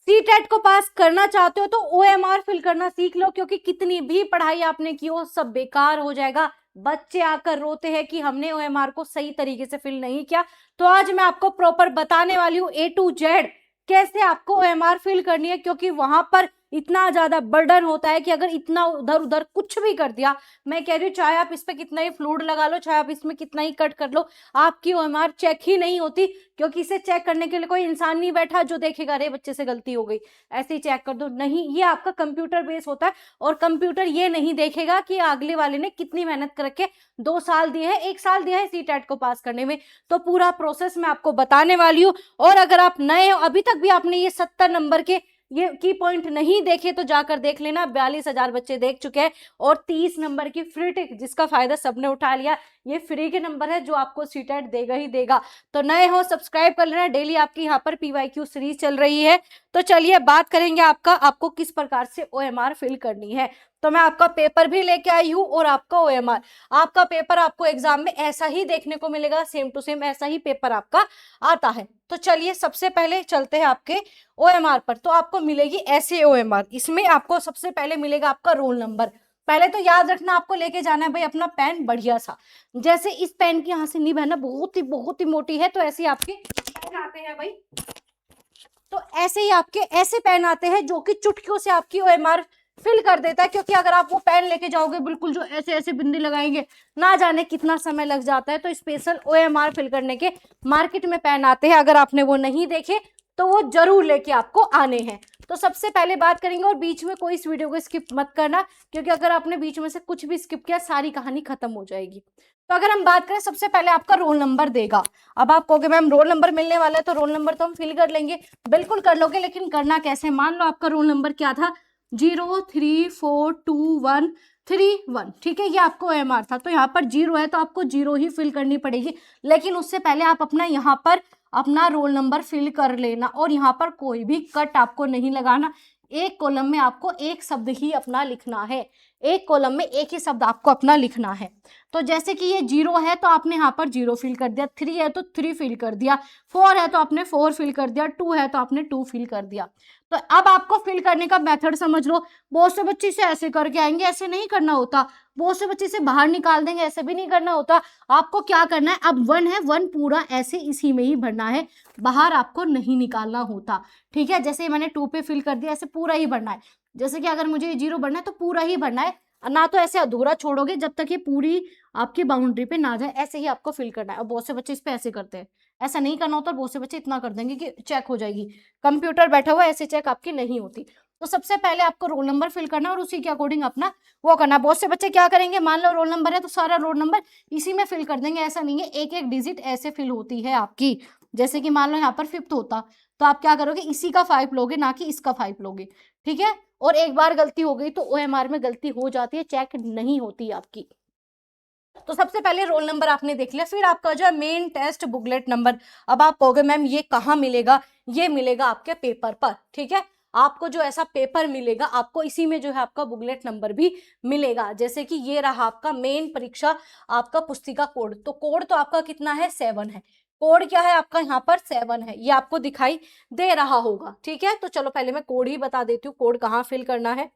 CTET को पास करना चाहते हो तो ओएमआर फिल करना सीख लो, क्योंकि कितनी भी पढ़ाई आपने की हो सब बेकार हो जाएगा। बच्चे आकर रोते हैं कि हमने ओएमआर को सही तरीके से फिल नहीं किया। तो आज मैं आपको प्रॉपर बताने वाली हूँ A to Z कैसे आपको ओएमआर फिल करनी है, क्योंकि वहां पर इतना ज्यादा बर्डन होता है कि अगर इतना उधर उधर कुछ भी कर दिया, मैं कह रही हूँ चाहे आप इस पे कितना ही फ्लूइड लगा लो, चाहे आप इसमें कितना ही कट कर लो, आपकी ओएमआर चेक ही नहीं होती। क्योंकि इसे चेक करने के लिए कोई इंसान नहीं बैठा जो देखेगा अरे बच्चे से गलती हो गई ऐसे ही चेक कर दो, नहीं, ये आपका कंप्यूटर बेस होता है। और कंप्यूटर ये नहीं देखेगा कि अगले वाले ने कितनी मेहनत करके 2 साल दिए हैं, 1 साल दिया है सीटेट को पास करने में। तो पूरा प्रोसेस मैं आपको बताने वाली हूँ। और अगर आप नए हो, अभी तक भी आपने ये 70 नंबर के ये की पॉइंट नहीं देखे तो जाकर देख लेना। 42,000 बच्चे देख चुके हैं। और 30 नंबर की फ्री टिक जिसका फायदा सबने उठा लिया, ये फ्री के नंबर है जो आपको सीटेट देगा ही देगा। तो नए हो सब्सक्राइब कर लेना, डेली आपकी यहाँ पर पीवाईक्यू सीरीज चल रही है। तो चलिए बात करेंगे आपको किस प्रकार से ओएमआर फिल करनी है। तो मैं आपका पेपर भी लेके आई हूँ और आपका ओएमआर, आपका पेपर आपको एग्जाम में ऐसा ही देखने को मिलेगा, सेम टू सेम ऐसा ही पेपर आपका आता है। तो चलिए सबसे पहले चलते हैं आपके ओएमआर पर। तो आपको मिलेगी ऐसे ओएमआर, इसमें आपको सबसे पहले मिलेगा आपका रोल नंबर। पहले तो याद रखना आपको लेके जाना है भाई अपना पेन बढ़िया सा, जैसे इस पेन की यहाँ से निब है ना बहुत ही मोटी है, तो ऐसे आपके पेन आते हैं भाई। तो ऐसे ही आपके ऐसे पेन आते हैं जो कि चुटकियों से आपकी ओएमआर फिल कर देता है। क्योंकि अगर आप वो पेन लेके जाओगे बिल्कुल जो ऐसे ऐसे बिंदी लगाएंगे, ना जाने कितना समय लग जाता है। तो स्पेशल ओएमआर फिल करने के मार्केट में पेन आते हैं, अगर आपने वो नहीं देखे तो वो जरूर लेके आपको आने हैं। तो सबसे पहले बात करेंगे, और बीच में कोई इस वीडियो को स्किप मत करना, क्योंकि अगर आपने बीच में से कुछ भी स्किप किया सारी कहानी खत्म हो जाएगी। तो अगर हम बात करें, सबसे पहले आपका रोल नंबर देगा। अब आप कहोगे मैम रोल नंबर मिलने वाला है तो रोल नंबर तो हम फिल कर लेंगे, बिल्कुल कर लोगे, लेकिन करना कैसे। मान लो आपका रोल नंबर क्या था, 0342131, ठीक है, ये आपको ओएमआर था। तो यहाँ पर 0 है तो आपको 0 ही फिल करनी पड़ेगी। लेकिन उससे पहले आप अपना यहाँ पर अपना रोल नंबर फिल कर लेना। और यहाँ पर कोई भी कट आपको नहीं लगाना, एक कॉलम में आपको एक शब्द ही अपना लिखना है, एक कॉलम में एक ही शब्द आपको अपना लिखना है। तो जैसे कि ये 0 है तो आपने यहाँ पर 0 फिल कर दिया, 3 है तो 3 फिल कर दिया, 4 है तो आपने 4 फिल कर दिया, 2 है तो आपने 2 फिल कर दिया। तो अब आपको फिल करने का मेथड समझ लो। बहुत से बच्चे इसे ऐसे करके आएंगे, ऐसे नहीं करना होता। बहुत से बच्चे इसे बाहर निकाल देंगे, ऐसे भी नहीं करना होता। आपको क्या करना है, अब 1 है, 1 पूरा ऐसे इसी में ही भरना है, बाहर आपको नहीं निकालना होता, ठीक है। जैसे मैंने 2 पे फिल कर दिया, ऐसे पूरा ही भरना है। जैसे कि अगर मुझे 0 भरना है तो पूरा ही भरना है, ना तो ऐसे अधूरा छोड़ोगे जब तक ये पूरी आपकी बाउंड्री पे ना जाए, ऐसे ही आपको फिल करना है। और बहुत से बच्चे इस पे ऐसे करते हैं, ऐसा नहीं करना होता। और बहुत से बच्चे इतना कर देंगे कि चेक हो जाएगी, कंप्यूटर बैठा हुआ, ऐसे चेक आपकी नहीं होती। तो सबसे पहले आपको रोल नंबर फिल करना और उसी के अकॉर्डिंग अपना वो करना। बहुत से बच्चे क्या करेंगे, मान लो रोल नंबर है तो सारा रोल नंबर इसी में फिल कर देंगे, ऐसा नहीं है, एक एक डिजिट ऐसे फिल होती है आपकी। जैसे कि मान लो यहाँ पर 5th होता तो आप क्या करोगे, इसी का 5 लोगे, ना कि इसका 5 लोगे, ठीक है। और एक बार गलती हो गई तो ओएमआर में गलती हो जाती है, चेक नहीं होती आपकी। तो सबसे पहले रोल नंबर आपने देख लिया, फिर आपका जो है मेन टेस्ट बुकलेट नंबर। अब आप कहोगे मैम ये कहाँ मिलेगा, ये मिलेगा आपके पेपर पर, ठीक है। आपको जो ऐसा पेपर मिलेगा, आपको इसी में जो है आपका बुकलेट नंबर भी मिलेगा। जैसे कि ये रहा आपका मेन परीक्षा आपका पुस्तिका कोड। तो कोड तो आपका कितना है, 7 है। कोड क्या है आपका, यहाँ पर 7 है, ये आपको दिखाई दे रहा होगा, ठीक है। तो चलो पहले मैं कोड ही बता देती हूँ, कोड कहाँ फिल करना है,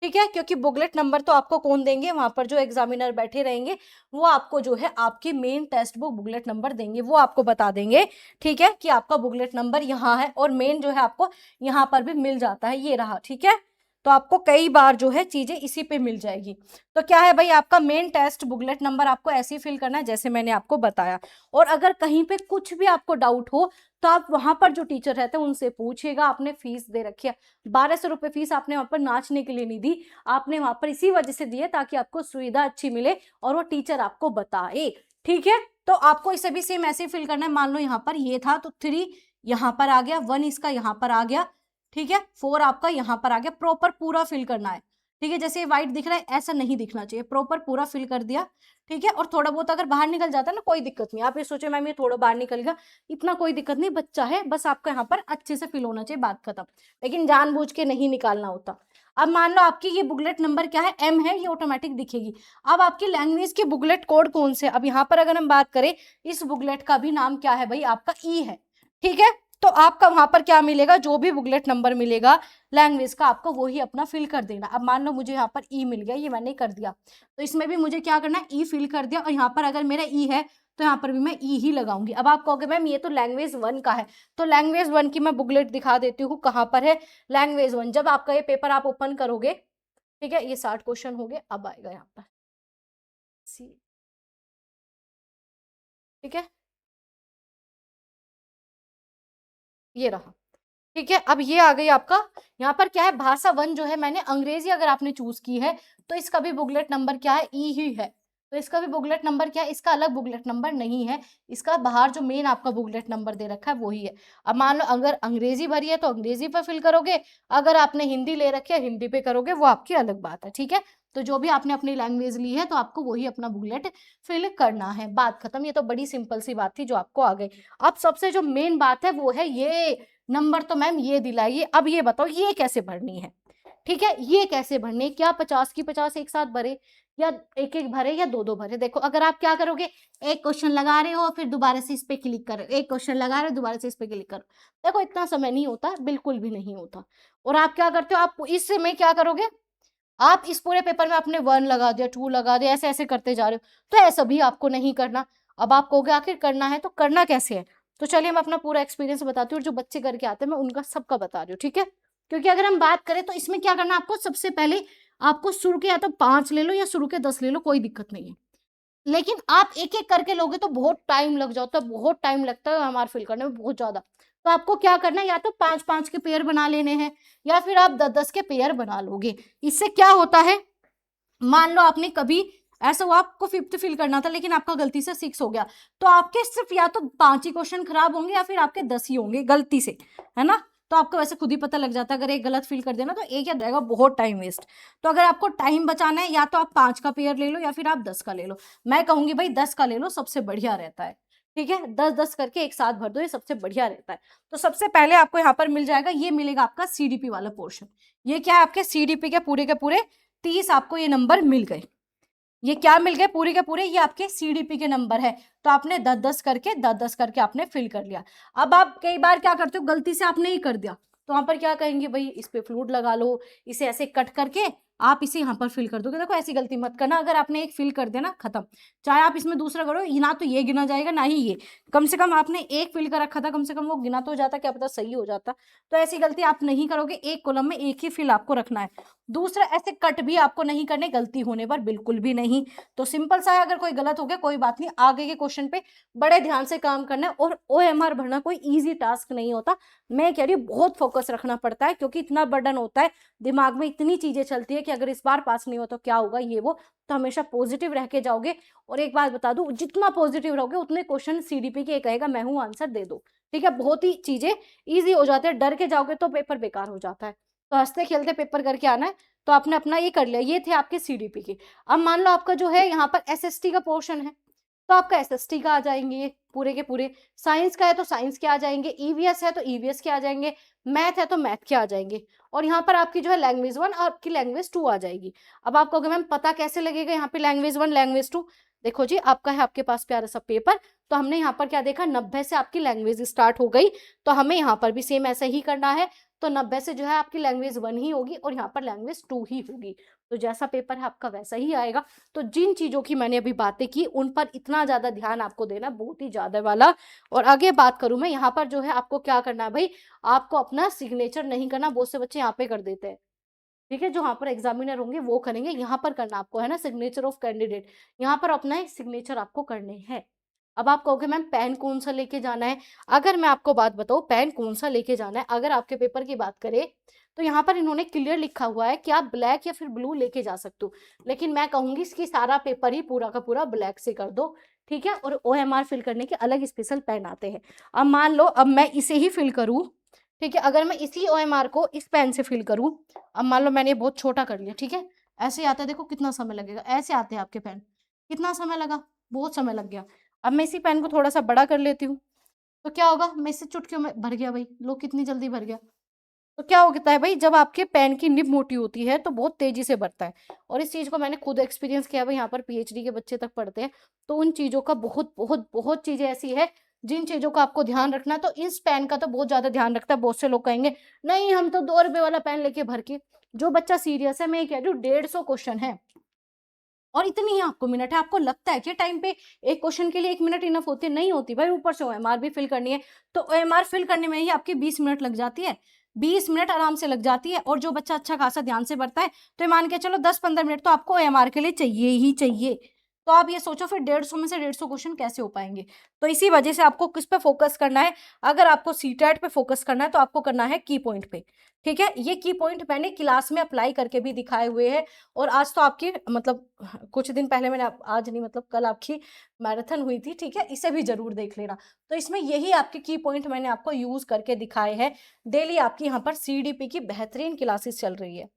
ठीक है। क्योंकि बुकलेट नंबर तो आपको कौन देंगे, वहां पर जो एग्जामिनर बैठे रहेंगे वो आपको जो है आपकी main text book booklet number देंगे, वो आपको बता देंगे, ठीक है, कि आपका बुकलेट नंबर यहाँ है। और मेन जो है आपको यहाँ पर भी मिल जाता है, ये रहा, ठीक है। तो आपको कई बार जो है चीजें इसी पे मिल जाएगी। तो क्या है भाई, आपका मेन टेस्ट बुकलेट नंबर आपको ऐसे ही फिल करना है जैसे मैंने आपको बताया। और अगर कहीं पे कुछ भी आपको डाउट हो तो आप वहां पर जो टीचर रहते हैं उनसे पूछिएगा। आपने फीस दे रखी है, 1200 रुपये फीस आपने वहां पर नाचने के लिए नहीं दी, आपने वहां पर इसी वजह से दी है ताकि आपको सुविधा अच्छी मिले और वो टीचर आपको बताए, ठीक है। तो आपको इसे भी सेम ऐसे फिल करना है। मान लो यहाँ पर ये था तो 3 यहाँ पर आ गया, 1 इसका यहाँ पर आ गया, ठीक है, 4 आपका यहाँ पर आ गया, प्रॉपर पूरा फिल करना है, ठीक है। जैसे व्हाइट दिख रहा है ऐसा नहीं दिखना चाहिए, प्रॉपर पूरा फिल कर दिया, ठीक है। और थोड़ा बहुत अगर बाहर निकल जाता है ना, कोई दिक्कत नहीं, आप ये सोचे मैम ये थोड़ा बाहर निकल गया, इतना कोई दिक्कत नहीं, बच्चा है, बस आपका यहाँ पर अच्छे से फिल होना चाहिए, बात खत्म। लेकिन जानबूझ के नहीं निकालना होता। अब मान लो आपकी ये बुकलेट नंबर क्या है, M है, ये ऑटोमेटिक दिखेगी। अब आपकी लैंग्वेज की बुकलेट कोड कौन से, अब यहाँ पर अगर हम बात करें, इस बुकलेट का भी नाम क्या है भाई, आपका E है, ठीक है। तो आपका वहां पर क्या मिलेगा, जो भी बुकलेट नंबर मिलेगा लैंग्वेज का, आपको वही अपना फिल कर देना। अब मान लो मुझे यहाँ पर ई मिल गया, ये मैंने कर दिया, तो इसमें भी मुझे क्या करना है, ई फिल कर दिया, और यहाँ पर अगर मेरा ई है तो यहाँ पर भी मैं ई ही लगाऊंगी। अब आप कहोगे मैम ये तो लैंग्वेज 1 का है, तो लैंग्वेज 1 की मैं बुकलेट दिखा देती हूँ, कहाँ पर है लैंग्वेज 1। जब आपका ये पेपर आप ओपन करोगे, ठीक है, ये 60 क्वेश्चन हो गए, अब आएगा यहाँ पर सी, ठीक है, ये रहा, ठीक है। अब ये आ गई आपका, यहाँ पर क्या है, भाषा 1 जो है, मैंने अंग्रेजी अगर आपने चूज की है तो इसका भी बुकलेट नंबर क्या है, ई ही है, तो इसका भी बुकलेट नंबर क्या है, इसका अलग बुकलेट नंबर नहीं है, इसका बाहर जो मेन आपका बुकलेट नंबर दे रखा है वही है। अब मान लो अगर अंग्रेजी भरी है तो अंग्रेजी पे फिल करोगे, अगर आपने हिंदी ले रखी है हिंदी पे करोगे, वो आपकी अलग बात है, ठीक है। तो जो भी आपने अपनी लैंग्वेज ली है तो आपको वही अपना बुकलेट फिल करना है, बात खत्म। ये तो बड़ी सिंपल सी बात थी जो आपको आ गई। अब सबसे जो मेन बात है वो है ये नंबर, तो मैम ये दिलाइए। अब ये बताओ ये कैसे भरनी है, ठीक है, ये कैसे भरनी, क्या 50 की 50 एक साथ भरे, या एक एक भरे, या दो दो भरे। देखो अगर आप क्या करोगे, एक क्वेश्चन लगा रहे हो फिर दोबारा से इस पे क्लिक करो, एक क्वेश्चन लगा रहे हो दोबारा से इस पे क्लिक करो, देखो इतना समय नहीं होता, बिल्कुल भी नहीं होता। और आप क्या करते हो, आप इसमें क्या करोगे, आप इस पूरे पेपर में आपने 1 लगा दिया, 2 लगा दिया, ऐसे ऐसे करते जा रहे हो, तो ऐसा भी आपको नहीं करना। अब आप कहोगे आखिर करना है तो करना कैसे है, तो चलिए मैं अपना पूरा एक्सपीरियंस बताती हूँ, और जो बच्चे करके आते हैं मैं उनका सबका बता रही हूँ, ठीक है। क्योंकि अगर हम बात करें तो इसमें क्या करना, आपको सबसे पहले आपको शुरू के या तो 5 ले लो या शुरू के 10 ले लो, कोई दिक्कत नहीं है, लेकिन आप एक एक करके लोगे तो बहुत टाइम लग जाता है, बहुत टाइम लगता है हमारे फिल करने में, बहुत ज्यादा। तो आपको क्या करना है, या तो 5-5 के पेयर बना लेने हैं, या फिर आप 10-10 के पेयर बना लोगे। इससे क्या होता है, मान लो आपने कभी ऐसा हुआ आपको 5th फिल करना था लेकिन आपका गलती से 6 हो गया, तो आपके सिर्फ या तो 5 ही क्वेश्चन खराब होंगे या फिर आपके 10 ही होंगे गलती से, है ना। तो आपको वैसे खुद ही पता लग जाता है, अगर एक गलत फिल कर देना तो एक याद रहेगा, बहुत टाइम वेस्ट। तो अगर आपको टाइम बचाना है, या तो आप 5 का पेयर ले लो या फिर आप 10 का ले लो। मैं कहूंगी भाई 10 का ले लो, सबसे बढ़िया रहता है, ठीक है, 10-10 करके एक साथ भर दो, ये सबसे बढ़िया रहता है। तो सबसे पहले आपको यहाँ पर मिल जाएगा, ये मिलेगा आपका सीडीपी वाला पोर्शन। ये क्या है, आपके सीडीपी के पूरे 30 आपको ये नंबर मिल गए। ये क्या मिल गए, पूरे के पूरे, ये आपके सीडीपी के नंबर है। तो आपने 10-10 करके आपने फिल कर लिया। अब आप कई बार क्या करते हो, गलती से आपने ही कर दिया, तो वहां पर क्या कहेंगे, भाई इस पे फ्लूट लगा लो, इसे ऐसे कट करके आप इसे यहाँ पर फिल कर दोगे। देखो ऐसी गलती मत करना, अगर आपने एक फिल कर दिया ना, खत्म। चाहे आप इसमें दूसरा करो, ना तो ये गिना जाएगा ना ही ये, कम से कम आपने एक फिल कर रखा था, कम से कम वो गिना तो हो जाता, क्या पता सही हो जाता। तो ऐसी गलती आप नहीं करोगे, एक कॉलम में एक ही फिल आपको रखना है। दूसरा, ऐसे कट भी आपको नहीं करने गलती होने पर, बिल्कुल भी नहीं। तो सिंपल सा है, अगर कोई गलत हो गया कोई बात नहीं, आगे के क्वेश्चन पे बड़े ध्यान से काम करना है। और ओएमआर भरना कोई इजी टास्क नहीं होता, मैं कह रही हूँ बहुत फोकस रखना पड़ता है, क्योंकि इतना बर्डन होता है, दिमाग में इतनी चीजें चलती है कि अगर इस बार पास नहीं हो तो क्या होगा, ये वो। तो हमेशा पॉजिटिव रह के जाओगे। और एक बात बता दूं, जितना पॉजिटिव रहोगे उतने क्वेश्चन सीडीपी के कहेगा मैं हूं आंसर दे दो, ठीक है। बहुत ही चीजें ईजी हो जाते हैं, डर के जाओगे तो पेपर बेकार हो जाता है। तो हंसते खेलते पेपर करके आना है। तो आपने अपना ये कर लिया, ये थे आपके सीडीपी के। अब मान लो आपका जो है यहाँ पर एसएसटी का पोर्शन है, तो आपका एसएसटी का आ जाएंगे ये पूरे के पूरे। साइंस का है तो साइंस के आ जाएंगे, ईवीएस है तो ईवीएस के आ जाएंगे, मैथ है तो मैथ के आ जाएंगे। और यहाँ पर आपकी जो है लैंग्वेज 1 और आपकी लैंग्वेज 2 आ जाएगी। अब आप कहोगे मैम पता कैसे लगेगा यहाँ पे लैंग्वेज 1 लैंग्वेज 2? देखो जी, आपका है आपके पास प्यारा सा पेपर, तो हमने यहाँ पर क्या देखा, 90 से आपकी लैंग्वेज स्टार्ट हो गई, तो हमें यहाँ पर भी सेम ऐसा ही करना है। तो 90 से जो है आपकी लैंग्वेज 1 ही होगी और यहाँ पर लैंग्वेज 2 ही होगी। तो जैसा पेपर है आपका वैसा ही आएगा। तो जिन चीजों की मैंने अभी बातें की उन पर इतना ज्यादा ध्यान आपको देना, बहुत ही ज्यादा वाला। और आगे बात करूं मैं, यहाँ पर जो है आपको क्या करना है भाई, आपको अपना सिग्नेचर नहीं करना, बहुत से बच्चे यहाँ पे कर देते हैं, ठीक है। जो यहाँ पर एग्जामिनर होंगे वो करेंगे, यहाँ पर करना आपको है ना सिग्नेचर ऑफ कैंडिडेट, यहाँ पर अपना सिग्नेचर आपको करने हैं। अब आप कहोगे मैम पेन कौन सा लेके जाना है, अगर मैं आपको बात बताऊं पेन कौन सा लेके जाना है, अगर आपके पेपर की बात करें तो यहाँ पर इन्होंने क्लियर लिखा हुआ है कि आप ब्लैक या फिर ब्लू लेके जा सकते हो, लेकिन मैं कहूंगी इसकी सारा पेपर ही पूरा का पूरा ब्लैक से कर दो, ठीक है। और ओएमआर फिल करने के अलग स्पेशल पेन आते हैं। अब मान लो अब मैं इसे ही फिल करूँ, ठीक है, अगर मैं इसी ओएमआर को इस पेन से फिल करूँ, अब मान लो मैंने बहुत छोटा कर लिया, ठीक है, ऐसे आता है, देखो कितना समय लगेगा, ऐसे आते हैं आपके पेन, कितना समय लगा, बहुत समय लग गया। अब मैं इसी पेन को थोड़ा सा बड़ा कर लेती हूँ, तो क्या होगा, मैं इससे चुटकियों में भर गया, भाई लो कितनी जल्दी भर गया। तो क्या होता है भाई, जब आपके पेन की निब मोटी होती है तो बहुत तेजी से बढ़ता है। और इस चीज को मैंने खुद एक्सपीरियंस किया, भाई यहाँ पर पीएचडी के बच्चे तक पढ़ते हैं, तो उन चीजों का बहुत बहुत बहुत चीजें ऐसी है जिन चीजों का आपको ध्यान रखना है, तो इस पेन का तो बहुत ज्यादा ध्यान रखता है। बहुत से लोग कहेंगे नहीं हम तो 2 रुपए वाला पेन लेके भर के, जो बच्चा सीरियस है मैं ये कह रही हूँ 150 क्वेश्चन है और इतनी ही आपको मिनट है। आपको लगता है कि टाइम पे एक क्वेश्चन के लिए 1 मिनट इनफ होती है? नहीं होती भाई, ऊपर से ओएमआर भी फिल करनी है, तो ओएमआर फिल करने में ही आपकी 20 मिनट लग जाती है, 20 मिनट आराम से लग जाती है। और जो बच्चा अच्छा खासा ध्यान से पढ़ता है तो मान के चलो 10-15 मिनट तो आपको ओएमआर के लिए चाहिए ही चाहिए। तो आप ये सोचो फिर 150 में से 150 क्वेश्चन कैसे हो पाएंगे। तो इसी वजह से आपको किस पे फोकस करना है, अगर आपको सीटेट पे फोकस करना है तो आपको करना है की पॉइंट पे। ठीक है, ये की पॉइंट मैंने क्लास में अप्लाई करके भी दिखाए हुए हैं। और आज तो आपकी मतलब कुछ दिन पहले मैंने आज नहीं मतलब कल आपकी मैराथन हुई थी, ठीक है, इसे भी जरूर देख लेना। तो इसमें यही आपके की पॉइंट मैंने आपको यूज करके दिखाए हैं। डेली आपकी यहाँ पर सीडीपी की बेहतरीन क्लासेस चल रही है।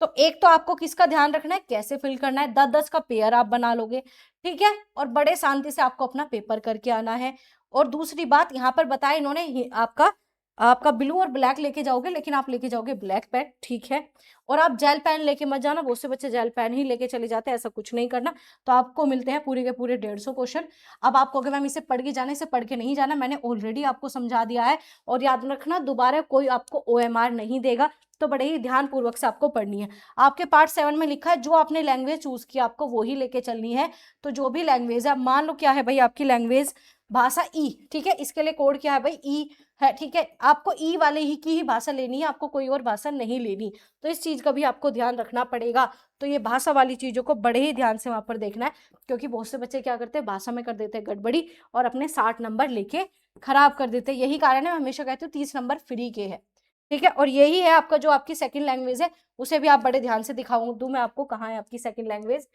तो एक तो आपको किसका ध्यान रखना है, कैसे फिल करना है, 10-10 का पेयर आप बना लोगे, ठीक है, और बड़े शांति से आपको अपना पेपर करके आना है। और दूसरी बात यहाँ पर बताया इन्होंने, आपका आपका ब्लू और ब्लैक लेके जाओगे, लेकिन आप लेके जाओगे ब्लैक पेन, ठीक है। और आप जेल पेन लेके मत जाना, बहुत से बच्चे जेल पेन ही लेके चले जाते हैं, ऐसा कुछ नहीं करना। तो आपको मिलते हैं पूरे के पूरे 150 क्वेश्चन। अब आपको अगर मैम इसे पढ़ के जाना, इसे पढ़ के नहीं जाना, मैंने ऑलरेडी आपको समझा दिया है। और याद रखना दोबारा कोई आपको ओएमआर नहीं देगा, तो बड़े ही ध्यान पूर्वक से आपको पढ़नी है। आपके पार्ट 7 में लिखा है जो आपने लैंग्वेज चूज की आपको वही लेके चलनी है। तो जो भी लैंग्वेज है, मान लो क्या है भाई आपकी लैंग्वेज भाषा ई, ठीक है, इसके लिए कोड क्या है भाई ई है, ठीक है, आपको ई वाले ही की ही भाषा लेनी है, आपको कोई और भाषा नहीं लेनी। तो इस चीज का भी आपको ध्यान रखना पड़ेगा। तो ये भाषा वाली चीजों को बड़े ही ध्यान से वहां पर देखना है, क्योंकि बहुत से बच्चे क्या करते हैं भाषा में कर देते हैं गड़बड़ी और अपने 60 नंबर लेके खराब कर देते हैं। यही कारण है मैं हमेशा कहती हूँ 30 नंबर फ्री के है, ठीक है। और यही है आपका जो आपकी सेकंड लैंग्वेज है, उसे भी आप बड़े ध्यान से दिखाऊं मैं आपको कहाँ है आपकी सेकंड लैंग्वेज।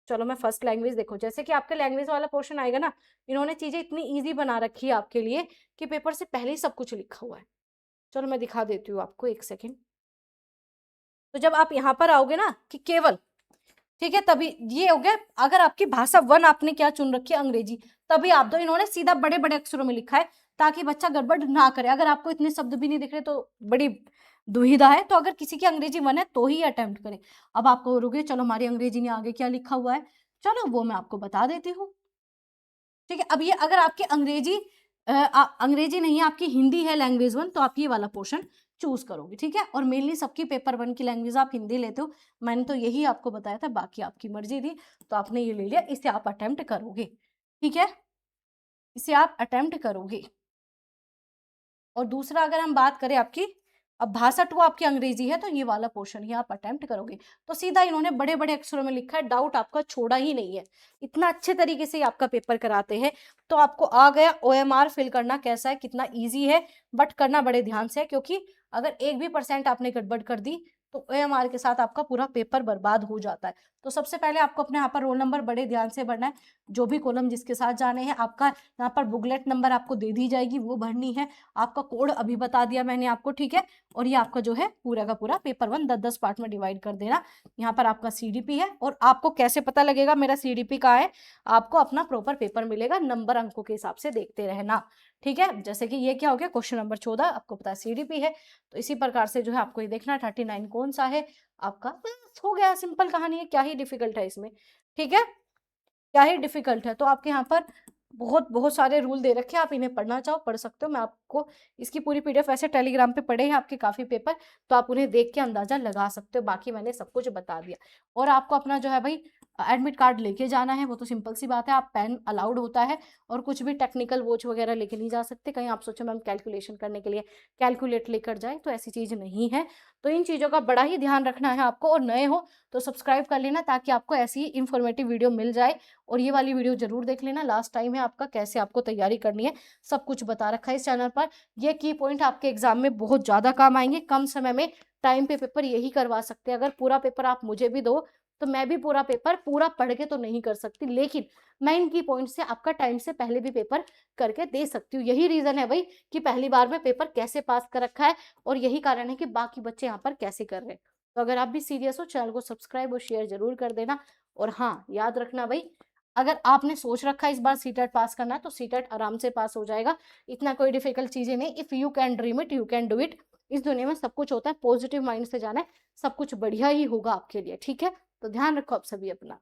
चलो मैं फर्स्ट लैंग्वेज, देखो जैसे कि आपके लैंग्वेज वाला पोर्शन आएगा ना, इन्होंने चीजें इतनी इजी बना रखी है आपके लिए कि पेपर से पहले ही सब कुछ लिखा हुआ है। चलो मैं दिखा देती हूँ आपको, एक सेकेंड। तो जब आप यहाँ पर आओगे ना कि केवल, ठीक है, तभी ये हो गया। अगर आपकी भाषा 1 आपने क्या चुन रखी है, अंग्रेजी, तभी आप दो। इन्होंने सीधा बड़े बड़े अक्षरों में लिखा है ताकि बच्चा गड़बड़ ना करे। अगर आपको इतने शब्द भी नहीं दिख रहे तो बड़ी दुविधा है। तो अगर किसी की अंग्रेजी 1 है तो ही अटेम्प्ट करें। अब आप कहोगे चलो हमारी अंग्रेजी ने आगे क्या लिखा हुआ है, चलो वो मैं आपको बता देती हूँ, ठीक है। अब ये अगर आपकी अंग्रेजी अंग्रेजी नहीं है, आपकी हिंदी है लैंग्वेज 1, तो आप ये वाला पोर्शन चूज करोगे, ठीक है। और मेनली सबकी पेपर 1 की लैंग्वेज आप हिंदी लेते हो, मैंने तो यही आपको बताया था, बाकी आपकी मर्जी थी। तो आपने ये ले लिया, इसे आप अटेम्प्ट करोगे, ठीक है, इसे आप अटेम्प्ट करोगे। और दूसरा अगर हम बात करें आपकी, अब भाषा 2 आपकी अंग्रेजी है, तो ये वाला पोर्शन ही आप अटेम्प्ट करोगे। तो सीधा इन्होंने बड़े बड़े अक्षरों में लिखा है, डाउट आपका छोड़ा ही नहीं है, इतना अच्छे तरीके से आपका पेपर कराते हैं। तो आपको आ गया ओएमआर फिल करना कैसा है, कितना ईजी है, बट करना बड़े ध्यान से है, क्योंकि अगर 1% आपने गड़बड़ कर दी तो ओएमआर के साथ आपका पूरा पेपर बर्बाद हो जाता है। तो सबसे पहले आपको अपने यहाँ पर रोल नंबर बड़े ध्यान से भरना है, जो भी कॉलम जिसके साथ जाने हैं। आपका यहाँ पर बुकलेट नंबर आपको दे दी जाएगी, वो भरनी है। आपका कोड अभी बता दिया मैंने आपको, ठीक है। और ये आपका जो है पूरा का पूरा पेपर 1 10-10 पार्ट में डिवाइड कर देना। यहाँ पर आपका सीडीपी है, और आपको कैसे पता लगेगा मेरा सीडीपी कहाँ है, आपको अपना प्रॉपर पेपर मिलेगा, नंबर अंकों के हिसाब से देखते रहना, ठीक है। जैसे कि ये क्या हो गया, क्वेश्चन नंबर 14 आपको पता है सीडीपी है, तो इसी प्रकार से जो है आपको ये देखना 39 कौन सा है आपका, बस हो गया, सिंपल कहानी है, क्या ही डिफिकल्ट है इसमें, ठीक है, क्या ही डिफिकल्ट है। तो आपके यहाँ पर बहुत बहुत सारे रूल दे रखे हैं, आप इन्हें पढ़ना चाहो पढ़ सकते हो। मैं आपको इसकी पूरी पीडीएफ ऐसे टेलीग्राम पे पड़े हैं आपके काफी पेपर, तो आप उन्हें देख के अंदाजा लगा सकते हो। बाकी मैंने सब कुछ बता दिया। और आपको अपना जो है भाई एडमिट कार्ड लेके जाना है, वो तो सिंपल सी बात है, आप पेन अलाउड होता है, और कुछ भी टेक्निकल वॉच वगैरह लेके नहीं जा सकते। कहीं आप सोचो मैम कैलकुलेशन करने के लिए कैलकुलेट लेकर जाए, तो ऐसी चीज नहीं है। तो इन चीजों का बड़ा ही ध्यान रखना है आपको। और नए हो तो सब्सक्राइब कर लेना, ताकि आपको ऐसी ही इंफॉर्मेटिव वीडियो मिल जाए। और ये वाली वीडियो जरूर देख लेना, लास्ट टाइम है आपका, कैसे आपको तैयारी करनी है सब कुछ बता रखा है इस चैनल पर। ये की पॉइंट आपके एग्जाम में बहुत ज्यादा काम आएंगे, कम समय में टाइम पे पेपर यही करवा सकते हैं। अगर पूरा पेपर आप मुझे भी दो तो मैं भी पूरा पेपर पूरा पढ़ के तो नहीं कर सकती, लेकिन मैं इनकी पॉइंट से आपका टाइम से पहले भी पेपर करके दे सकती हूँ। यही रीजन है भाई कि पहली बार में पेपर कैसे पास कर रखा है, और यही कारण है कि बाकी बच्चे यहाँ पर कैसे कर रहे हैं। तो अगर आप भी सीरियस हो, चैनल को सब्सक्राइब और शेयर जरूर कर देना। और हाँ, याद रखना भाई, अगर आपने सोच रखा है इस बार सीटेट पास करना है, तो सीटेट आराम से पास हो जाएगा, इतना कोई डिफिकल्ट चीजें नहीं। If you can dream it you can do it. इस दुनिया में सब कुछ होता है, पॉजिटिव माइंड से जाना है, सब कुछ बढ़िया ही होगा आपके लिए, ठीक है। तो ध्यान रखो आप सभी अपना।